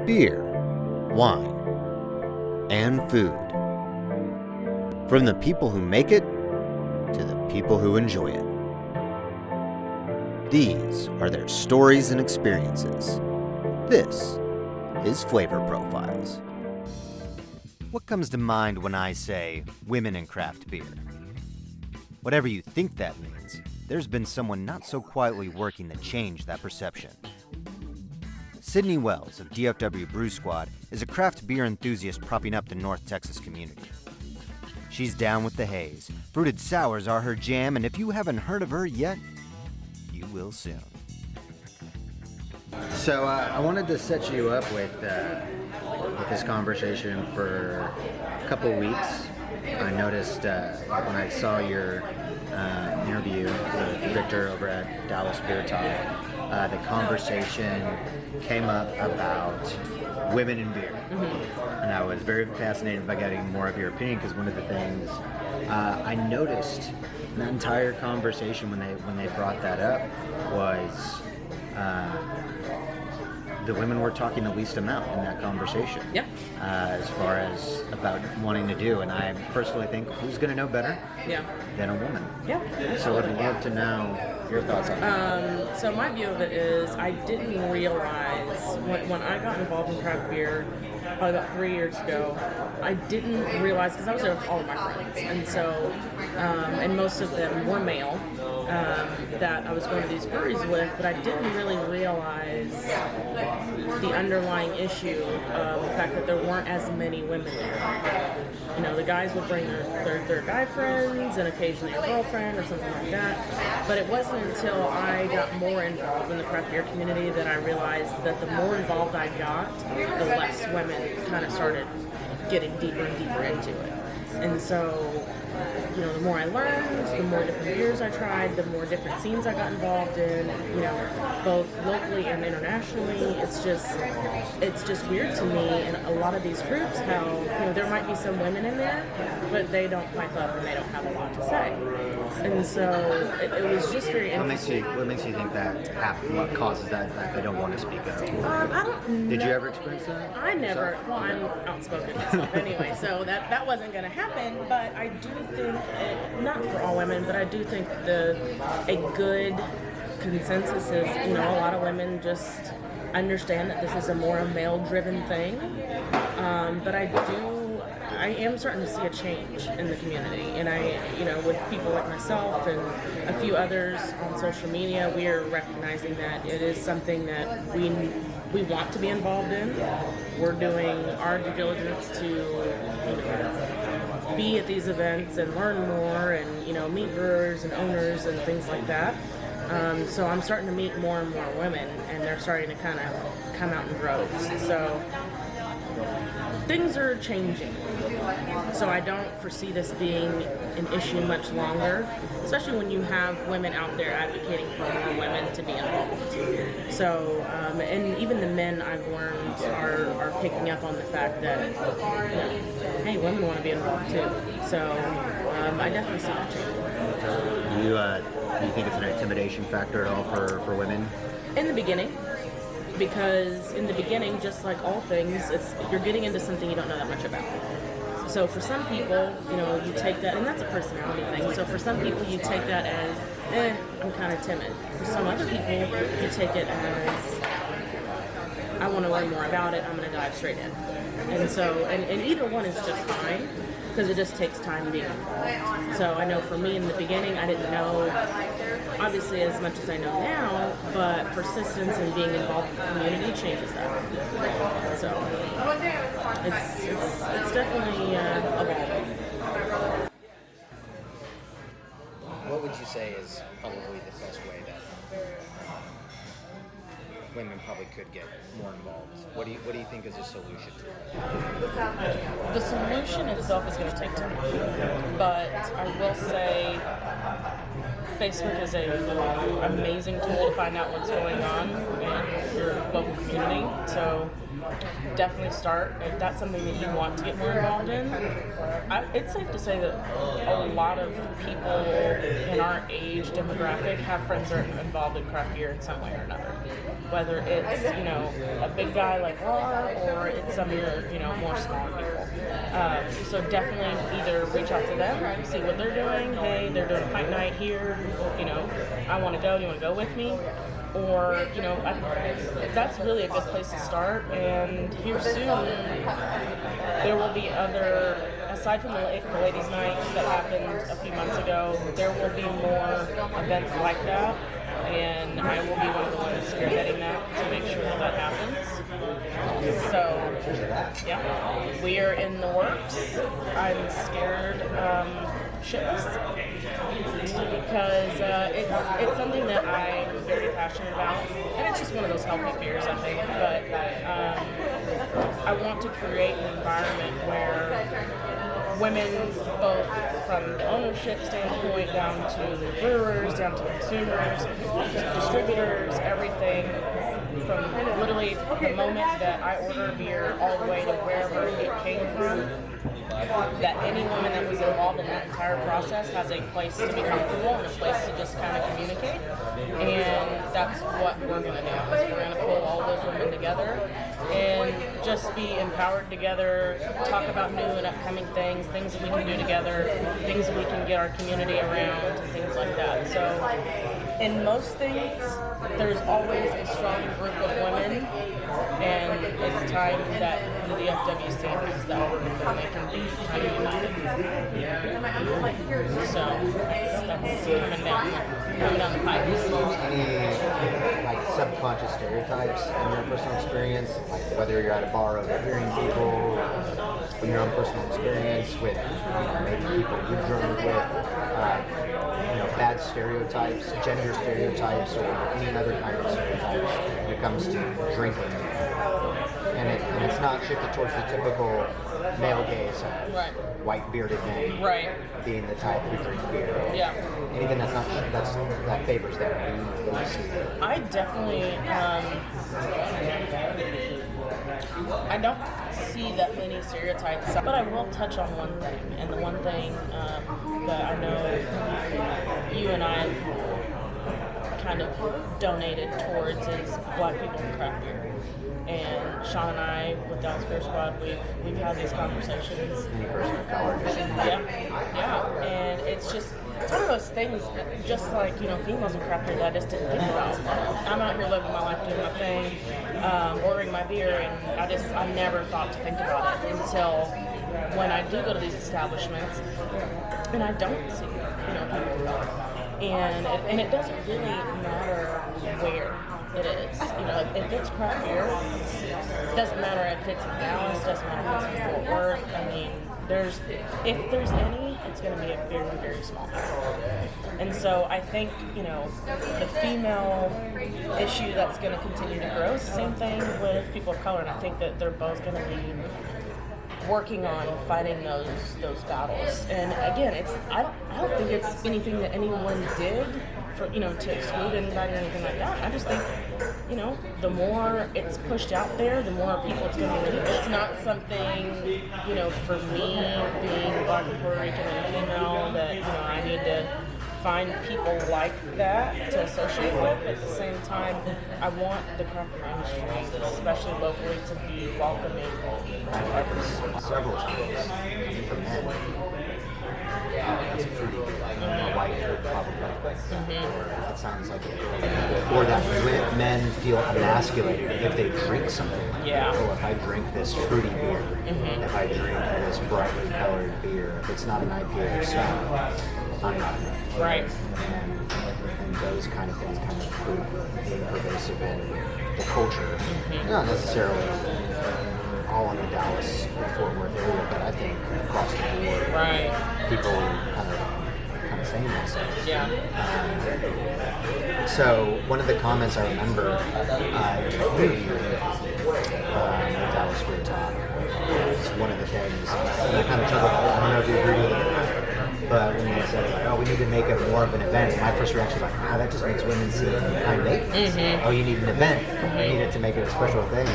beer, wine, and food. From the people who make it to the people who enjoy it. These are their stories and experiences. This is Flavor Profiles. What comes to mind when I say women in craft beer? Whatever you think that means, there's been someone not so quietly working to change that perception. Sydney Wells of DFW Brew Squad is a craft beer enthusiast propping up the North Texas community. She's down with the haze. Fruited sours are her jam, and if you haven't heard of her yet, you will soon. So I wanted to set you up with this conversation for a couple weeks. I noticed when I saw your interview with Victor over at Dallas Beer Talk, the conversation came up about women in beer. And I was very fascinated by getting more of your opinion, because one of the things I noticed in that entire conversation when they brought that up was the women were talking the least amount in that conversation. Yep. As far as about wanting to do, and I personally think who's going to know better than a woman? Yeah. So I'd love to know your thoughts on that. So my view of it is I didn't realize when I got involved in craft beer probably about 3 years ago, I didn't realize, because I was there with all of my friends, and so and most of them were male, that I was going to these breweries with, but I didn't really realize the underlying issue of the fact that there weren't as many women there. You know, the guys would bring their guy friends and occasionally a girlfriend or something like that, but it wasn't until I got more involved in the craft beer community that I realized that the more involved I got, the less women kind of started getting deeper and deeper into it. And so, you know, the more I learned, the more different beers I tried, the more different scenes I got involved in, you know, both locally and internationally. It's just weird to me in a lot of these groups how, you know, there might be some women in there, but they don't pipe up and they don't have a lot to say. And so it was just very interesting. What makes you think that happened? What causes that they don't want to speak up? I don't know. Did you ever experience that? I never. Well, I'm outspoken myself anyway, so that wasn't going to happen. But I do think, not for all women, but I do think a good consensus is, you know, a lot of women just understand that this is a more male-driven thing. But I am starting to see a change in the community, and you know, with people like myself and a few others on social media, we are recognizing that it is something that we want to be involved in. We're doing our due diligence to, you know, be at these events and learn more, and, you know, meet brewers and owners and things like that. So I'm starting to meet more and more women, and they're starting to kind of come out in droves. So things are changing. So I don't foresee this being an issue much longer, especially when you have women out there advocating for more women to be involved. So, and even the men I've learned are picking up on the fact that, you know, hey, women want to be involved too. So I definitely see that changing. Do you think it's an intimidation factor at all for women? In the beginning. Because in the beginning, just like all things, you're getting into something you don't know that much about. So for some people, you know, you take that, and that's a personality thing. So for some people, you take that as, I'm kind of timid. For some other people, you take it as, I want to learn more about it, I'm going to dive straight in. And so, and either one is just fine, because it just takes time being involved. So I know for me in the beginning, I didn't know, obviously, as much as I know now, but persistence and being involved in the community changes that. So it's definitely evolving. What would you say is probably the best way that women probably could get more involved? What do you think is a solution to that? The solution itself is going to take time, but I will say Facebook is a amazing tool to find out what's going on in your local community. So definitely start if that's something that you want to get more involved in. It's safe to say that a lot of people in our age demographic have friends that are involved in craft beer in some way or another. Whether it's, a big guy like Laura or it's some of your, more smaller people. So definitely either reach out to them, see what they're doing. Hey, they're doing a pint night here. I want to go. Do you want to go with me? Or, that's really a good place to start. And here soon, there will be other, aside from the ladies' night that happened a few months ago, there will be more events like that. And I will be one of the ones spearheading that to make sure that happens. So, yeah, we are in the works. I'm scared shitless because it's something that I'm very passionate about, and it's just one of those healthy fears, I think. But I want to create an environment where women, both from the ownership standpoint down to the brewers, down to consumers, distributors, everything, from literally the moment that I order a beer all the way to wherever it came from, that any woman that was involved in that entire process has a place to be comfortable and a place to just kind of communicate. And that's what we're going to do. Is we're going to pull all those women together and just be empowered together, talk about new and upcoming things that we can do together, things that we can get our community around, and things like that. So in most things, there's always a strong group of women, and it's time that the DFWC has that group and they can be kind of united. So that's coming down the pipe. Any subconscious stereotypes in your personal experience, like whether you're at a bar overhearing people, from your own personal experience with maybe people you've drunk with, bad stereotypes, gender stereotypes, or any other kind of stereotypes when it comes to drinking. And it's not shifted towards the typical male gaze of white bearded men being the type who drink beer. Yeah. Anything that favors that. I definitely I don't see that many stereotypes, but I will touch on one thing, and the one thing that I know you and I kind of donated towards is Black people in craft beer. And Sean and I, with Dallas Beer Squad, we've had these conversations. Any person of color. Yeah. And it's one of those things, just like, females in craft beer that I just didn't think about. I'm out here living my life, doing my thing, ordering my beer, and I never thought to think about it until when I do go to these establishments and I don't see, people of color. And it doesn't really matter where it is. If it's craft beer, it doesn't matter if it's in Dallas, doesn't matter if it's in Fort Worth. I mean, if there's any, it's going to be a very, very small number. And so I think, the female issue that's going to continue to grow is the same thing with people of color, and I think that they're both going to be working on fighting those battles. And again, I don't think it's anything that anyone did for to exclude anybody or anything like that. I just think the more it's pushed out there, the more people it's going to believe. It's not something for me being Black and Puerto Rican and a female that I need to find people like that to associate with. At the same time, I want the craft beer industry, especially locally, to be welcoming. I've had this several times from men. That's a fruity beer. My wife would probably that sounds like a good. Or that men feel emasculated if they drink something like that. Oh, if I drink this fruity beer, if I drink this brightly colored beer, if it's not an IPA or stout, I'm not enough. Right. And those kind of things kind of prove pervasive in the culture. Not necessarily all in the Dallas or Fort Worth area, but I think across the board, people kind of saying this. Yeah. So one of the comments I remember the Dallas Beer Talk was one of the things, and I kind of chuckled. I don't know if you agree with it, but when they said, "Oh, we need need to make it more of an event. My first reaction was like, that just makes women seem kind of naked. Oh, you need an event. You need it to make it a special thing.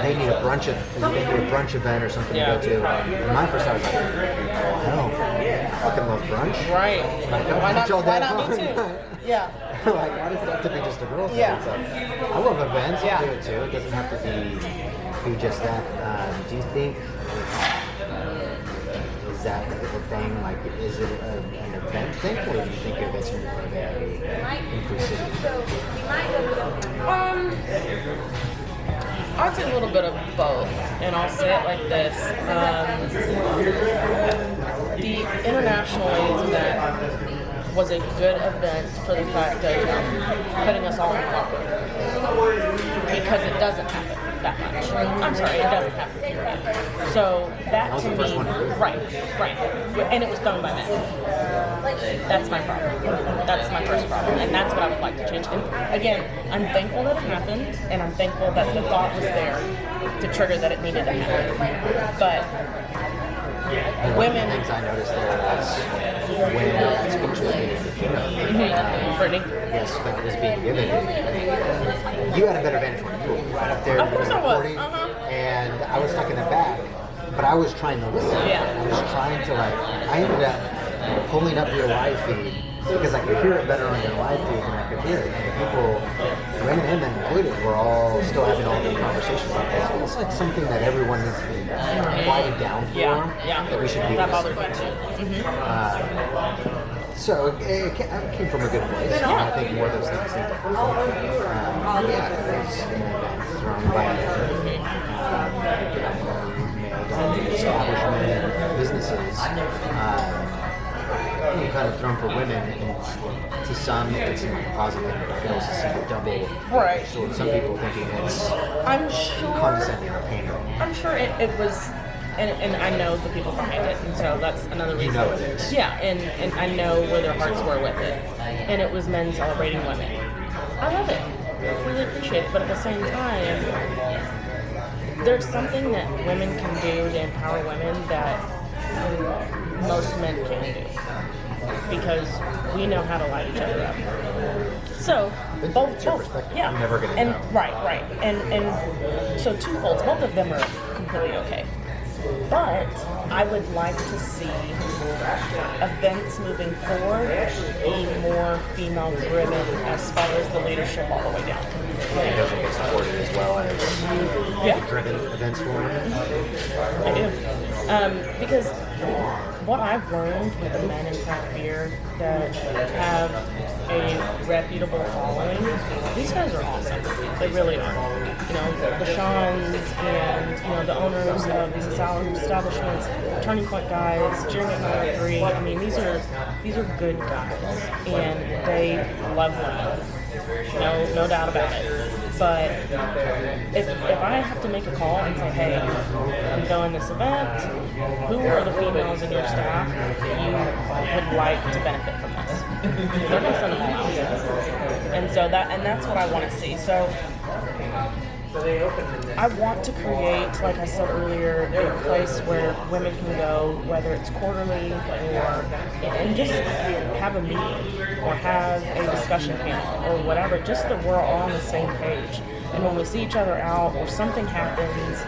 They need a brunch event or something to go to. And my first thought was like, hell, I fucking love brunch. Right. Like, why not me too? Yeah. Like, why does it have to be just a girl thing? Yeah. So, I love events. I'll do it too. It doesn't have to be just that. Do you think is that the thing? Like, is it an event thing, or do you think of it as inclusivity? I'd say a little bit of both, and I'll say it like this. The International AIDS event was a good event for the fact of putting us all in love, because it doesn't happen that much. I'm sorry, it doesn't happen, period. So that to me, right, and it was done by men. That's my problem. That's my first problem, and that's what I would like to change. And again, I'm thankful that it happened, and I'm thankful that the thought was there to trigger that it needed to happen. But women. One of the things I noticed there was when the speech was being given. Brittany? Yes, when it was being given. You had a better vantage point. You were right up there. Of course I was. And I was stuck in the back, but I was trying to listen. Yeah. I was trying to I ended up pulling up your live feed because I could hear it better on your live feed than I could hear it. And the people, women and men included, were all still having all the conversations like this. It's like something that everyone needs to be quieted down for. Yeah. That we should be That bothers me listening too. to. So it came from a good place. And I think more of those things need to happen. It was an event thrown by male-dominated establishment businesses. Kind of thrown for women, and to some it seemed like a positive, but I could also see the double. Right. So some people thinking it's I'm sure. condescending or pandering. I'm sure it was, and I know the people behind it, and so that's another reason. You know it is. Yeah, and I know where their hearts were with it, and it was men celebrating women. I love it. I really appreciate it, but at the same time, there's something that women can do to empower women that most men can't do, because we know how to light each other up. So both, yeah, I'm never gonna and know. right, and so twofold. Both of them are completely okay, but I would like to see events moving forward be more female driven as far as the leadership all the way down. It doesn't get supported as well as driven events for women. I do. Because what I've learned with the men in craft beer that have a reputable following, these guys are awesome. They really are. You know, the Sean's and, the owners of these establishments, Turning Point guys, Jeremy at 3. I mean, these are good guys, and they love women. No doubt about it. But if I have to make a call and say, hey, I'm going this event, who are the females in your staff you would like to benefit from this? They're going to send them all out. And so that's what I want to see. So I want to create, like I said earlier, a place where women can go, whether it's quarterly and just have a meeting or have a discussion panel or whatever, just that we're all on the same page. And when we see each other out or something happens,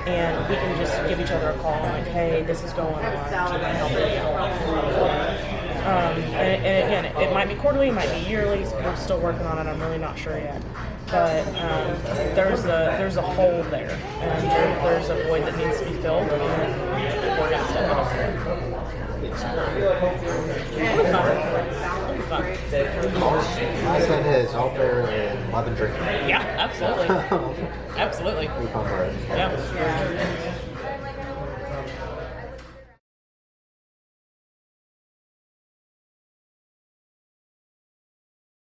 and we can just give each other a call like, hey, this is going on, can I help you? And again, it might be quarterly, it might be yearly. We're still working on it. I'm really not sure yet. But there's a hole there, and there's a void that needs to be filled, and we're gonna step up. It'll be fun. My son is all fair and love and drinking. Yeah, absolutely. Absolutely. It'll be fun for us. Yeah.